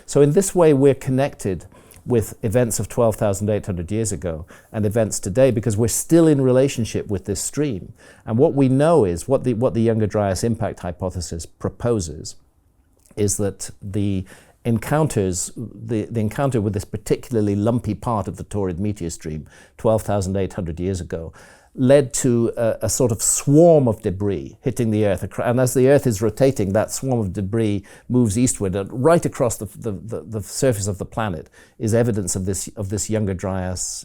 So in this way, we're connected with events of 12,800 years ago and events today because we're still in relationship with this stream. And what we know is, what the Younger Dryas impact hypothesis proposes, is that the encounter with this particularly lumpy part of the Taurid meteor stream 12,800 years ago led to a sort of swarm of debris hitting the Earth. And as the Earth is rotating, that swarm of debris moves eastward, and right across the surface of the planet is evidence of this Younger Dryas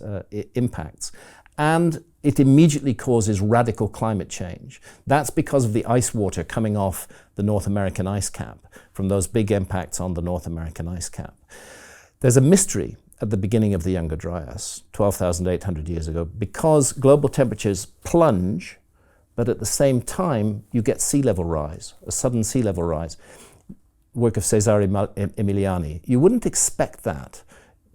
impacts. And it immediately causes radical climate change. That's because of the ice water coming off the North American ice cap, from those big impacts on the North American ice cap. There's a mystery at the beginning of the Younger Dryas, 12,800 years ago, because global temperatures plunge, but at the same time you get sea level rise, a sudden sea level rise. Work of Cesare Emiliani. You wouldn't expect that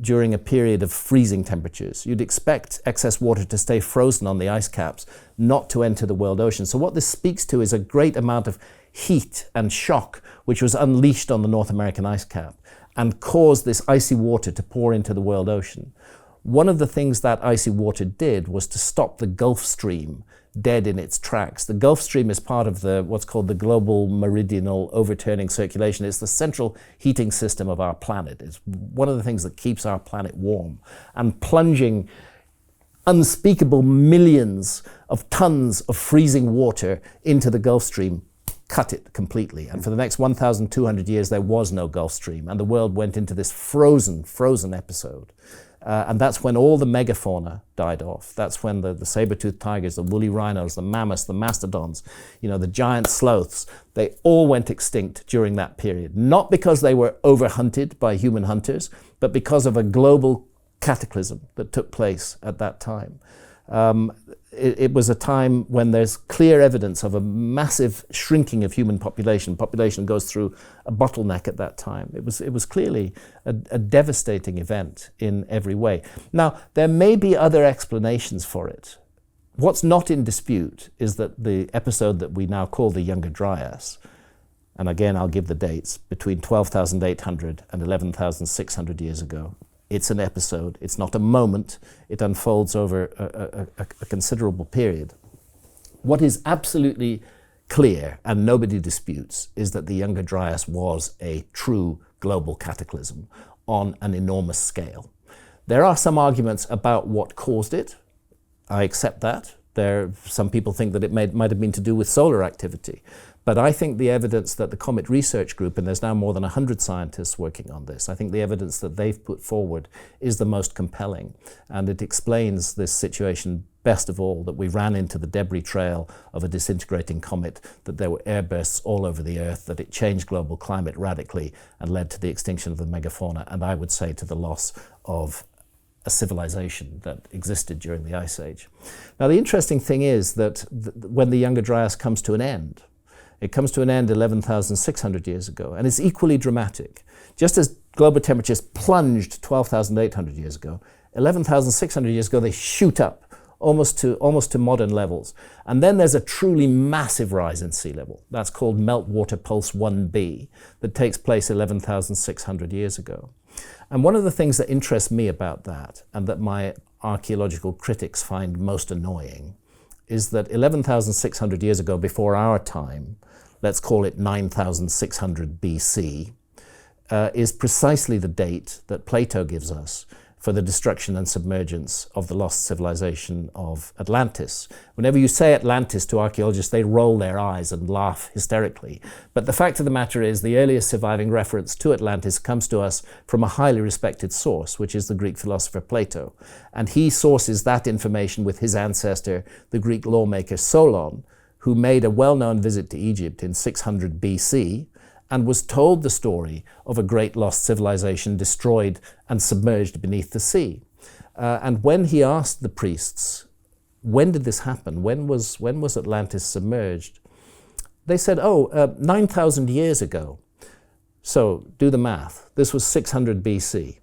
during a period of freezing temperatures. You'd expect excess water to stay frozen on the ice caps, not to enter the world ocean. So what this speaks to is a great amount of heat and shock which was unleashed on the North American ice cap and caused this icy water to pour into the world ocean. One of the things that icy water did was to stop the Gulf Stream dead in its tracks. The Gulf Stream is part of what's called the global meridional overturning circulation. It's the central heating system of our planet. It's one of the things that keeps our planet warm. And plunging unspeakable millions of tons of freezing water into the Gulf Stream cut it completely. And for the next 1,200 years, there was no Gulf Stream, and the world went into this frozen episode. And that's when all the megafauna died off. That's when the saber-toothed tigers, the woolly rhinos, the mammoths, the mastodons, the giant sloths, they all went extinct during that period. Not because they were overhunted by human hunters, but because of a global cataclysm that took place at that time. It was a time when there's clear evidence of a massive shrinking of human population. Population goes through a bottleneck at that time. It was clearly a devastating event in every way. Now, there may be other explanations for it. What's not in dispute is that the episode that we now call the Younger Dryas, and again I'll give the dates, between 12,800 and 11,600 years ago, it's an episode, it's not a moment, it unfolds over a considerable period. What is absolutely clear, and nobody disputes, is that the Younger Dryas was a true global cataclysm on an enormous scale. There are some arguments about what caused it. I accept that. Some people think that it might have been to do with solar activity. But I think the evidence that the Comet Research Group, and there's now more than 100 scientists working on this, I think the evidence that they've put forward is the most compelling. And it explains this situation best of all, that we ran into the debris trail of a disintegrating comet, that there were airbursts all over the Earth, that it changed global climate radically and led to the extinction of the megafauna, and I would say to the loss of a civilization that existed during the Ice Age. Now, the interesting thing is that when the Younger Dryas comes to an end, it comes to an end 11,600 years ago, and it's equally dramatic. Just as global temperatures plunged 12,800 years ago, 11,600 years ago they shoot up almost to modern levels. And then there's a truly massive rise in sea level. That's called meltwater pulse 1b, that takes place 11,600 years ago. And one of the things that interests me about that, and that my archaeological critics find most annoying, is that 11,600 years ago, before our time, let's call it 9,600 BC, is precisely the date that Plato gives us for the destruction and submergence of the lost civilization of Atlantis. Whenever you say Atlantis to archaeologists, they roll their eyes and laugh hysterically. But the fact of the matter is, the earliest surviving reference to Atlantis comes to us from a highly respected source, which is the Greek philosopher Plato. And he sources that information with his ancestor, the Greek lawmaker Solon, who made a well-known visit to Egypt in 600 BC, and was told the story of a great lost civilization destroyed and submerged beneath the sea. And when he asked the priests, when did this happen? When was Atlantis submerged? They said, 9,000 years ago. So do the math. This was 600 BC.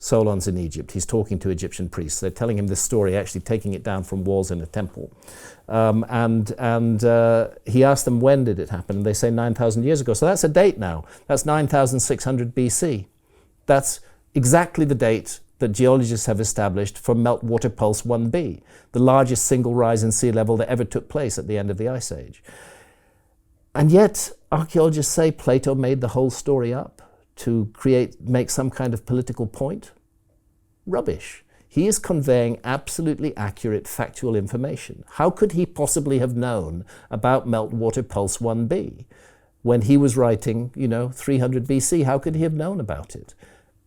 Solon's in Egypt. He's talking to Egyptian priests. They're telling him this story, actually taking it down from walls in a temple. He asked them, when did it happen? And they say 9,000 years ago. So that's a date now. That's 9,600 BC. That's exactly the date that geologists have established for meltwater pulse 1b, the largest single rise in sea level that ever took place at the end of the Ice Age. And yet, archaeologists say Plato made the whole story up to make some kind of political point. Rubbish. He is conveying absolutely accurate factual information. How could he possibly have known about meltwater pulse 1b? When he was writing, 300 BC, how could he have known about it?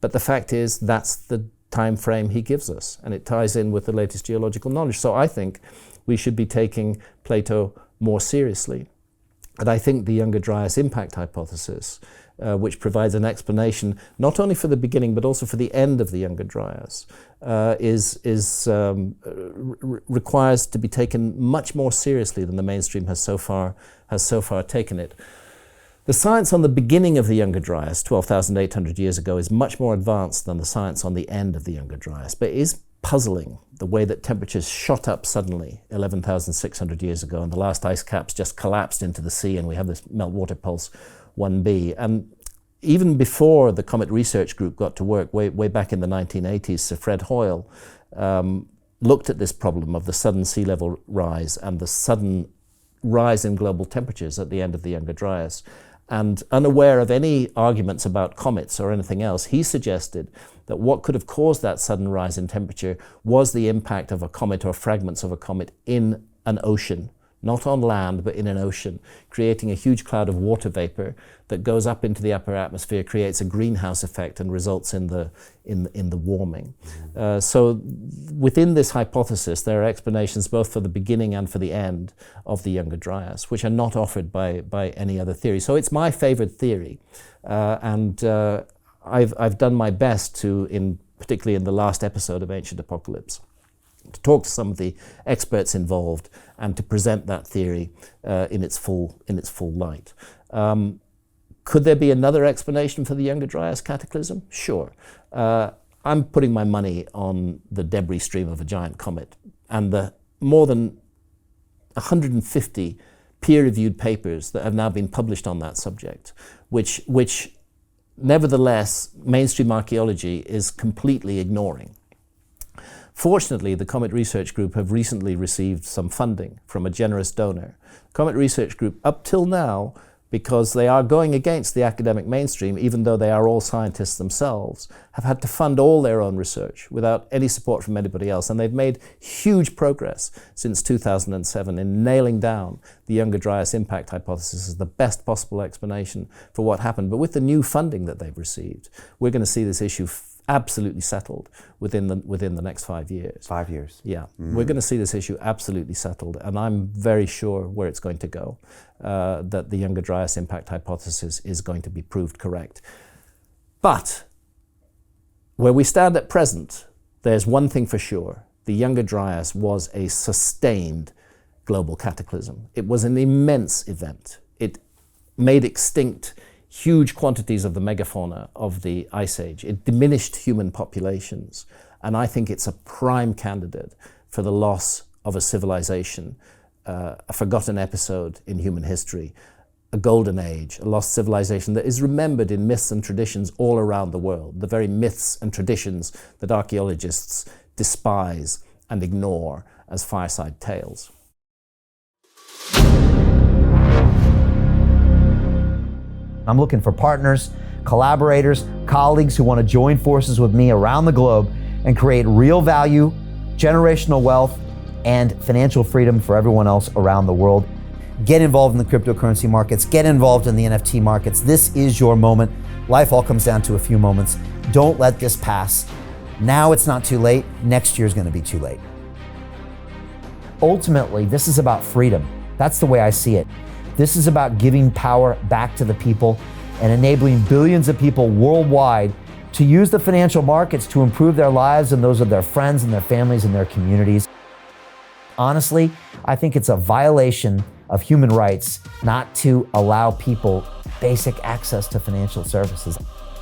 But the fact is, that's the time frame he gives us, and it ties in with the latest geological knowledge. So I think we should be taking Plato more seriously. And I think the Younger Dryas impact hypothesis, which provides an explanation not only for the beginning but also for the end of the Younger Dryas, requires to be taken much more seriously than the mainstream has so far taken it. The science on the beginning of the Younger Dryas, 12,800 years ago, is much more advanced than the science on the end of the Younger Dryas, but it is puzzling the way that temperatures shot up suddenly 11,600 years ago, and the last ice caps just collapsed into the sea, and we have this meltwater pulse 1b. And even before the Comet Research Group got to work, way back in the 1980s, Sir Fred Hoyle looked at this problem of the sudden sea level rise and the sudden rise in global temperatures at the end of the Younger Dryas. And unaware of any arguments about comets or anything else, he suggested that what could have caused that sudden rise in temperature was the impact of a comet or fragments of a comet in an ocean, not on land, but in an ocean, creating a huge cloud of water vapor that goes up into the upper atmosphere, creates a greenhouse effect, and results in the warming. So within this hypothesis, there are explanations both for the beginning and for the end of the Younger Dryas, which are not offered by any other theory. So it's my favorite theory, and I've done my best to, particularly in the last episode of Ancient Apocalypse, to talk to some of the experts involved and to present that theory in its full light. Could there be another explanation for the Younger Dryas cataclysm? Sure. I'm putting my money on the debris stream of a giant comet and the more than 150 peer-reviewed papers that have now been published on that subject, which nevertheless mainstream archaeology is completely ignoring. Fortunately, the Comet Research Group have recently received some funding from a generous donor. Comet Research Group, up till now, because they are going against the academic mainstream, even though they are all scientists themselves, have had to fund all their own research without any support from anybody else. And they've made huge progress since 2007 in nailing down the Younger Dryas impact hypothesis as the best possible explanation for what happened. But with the new funding that they've received, we're going to see this issue absolutely settled within the next 5 years. 5 years. Yeah, we're going to see this issue absolutely settled, and I'm very sure where it's going to go, that the Younger Dryas impact hypothesis is going to be proved correct. But where we stand at present, there's one thing for sure. The Younger Dryas was a sustained global cataclysm. It was an immense event. It made extinct huge quantities of the megafauna of the Ice Age. It diminished human populations, and I think it's a prime candidate for the loss of a civilization, a forgotten episode in human history, a golden age, a lost civilization that is remembered in myths and traditions all around the world, the very myths and traditions that archaeologists despise and ignore as fireside tales. I'm looking for partners, collaborators, colleagues who want to join forces with me around the globe and create real value, generational wealth, and financial freedom for everyone else around the world. Get involved in the cryptocurrency markets, get involved in the NFT markets. This is your moment. Life all comes down to a few moments. Don't let this pass. Now it's not too late. Next year's going to be too late. Ultimately, this is about freedom. That's the way I see it. This is about giving power back to the people and enabling billions of people worldwide to use the financial markets to improve their lives and those of their friends and their families and their communities. Honestly, I think it's a violation of human rights not to allow people basic access to financial services.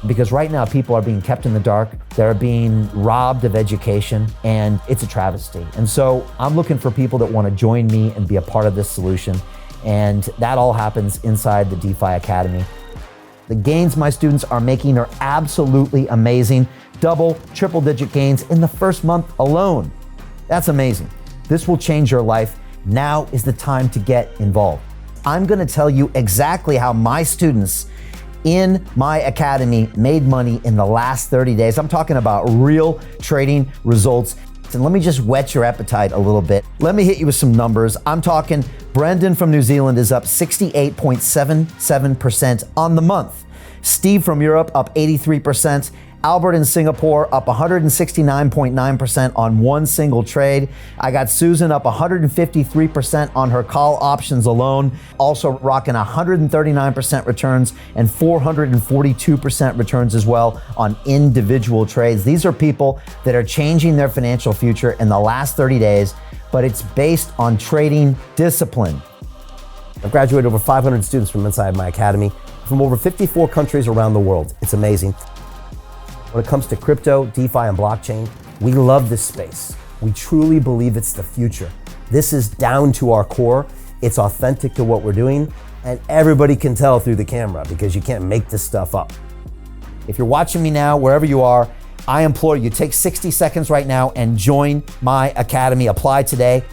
Because right now people are being kept in the dark, they're being robbed of education, and it's a travesty. And so I'm looking for people that want to join me and be a part of this solution. And that all happens inside the DeFi Academy. The gains my students are making are absolutely amazing. Double, triple digit gains in the first month alone. That's amazing. This will change your life. Now is the time to get involved. I'm gonna tell you exactly how my students in my academy made money in the last 30 days. I'm talking about real trading results. And let me just whet your appetite a little bit. Let me hit you with some numbers. I'm talking Brendan from New Zealand is up 68.77% on the month. Steve from Europe up 83%. Albert in Singapore up 169.9% on one single trade. I got Susan up 153% on her call options alone, also rocking 139% returns and 442% returns as well on individual trades. These are people that are changing their financial future in the last 30 days, but it's based on trading discipline. I've graduated over 500 students from inside my academy from over 54 countries around the world. It's amazing. When it comes to crypto, DeFi, and blockchain, we love this space. We truly believe it's the future. This is down to our core. It's authentic to what we're doing, and everybody can tell through the camera because you can't make this stuff up. If you're watching me now, wherever you are, I implore you, take 60 seconds right now and join my academy. Apply today.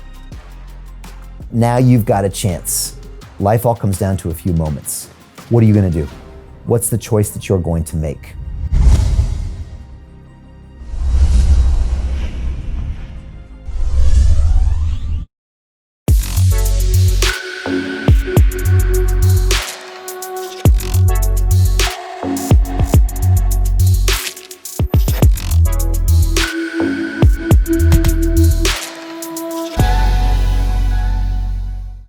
Now you've got a chance. Life all comes down to a few moments. What are you gonna do? What's the choice that you're going to make?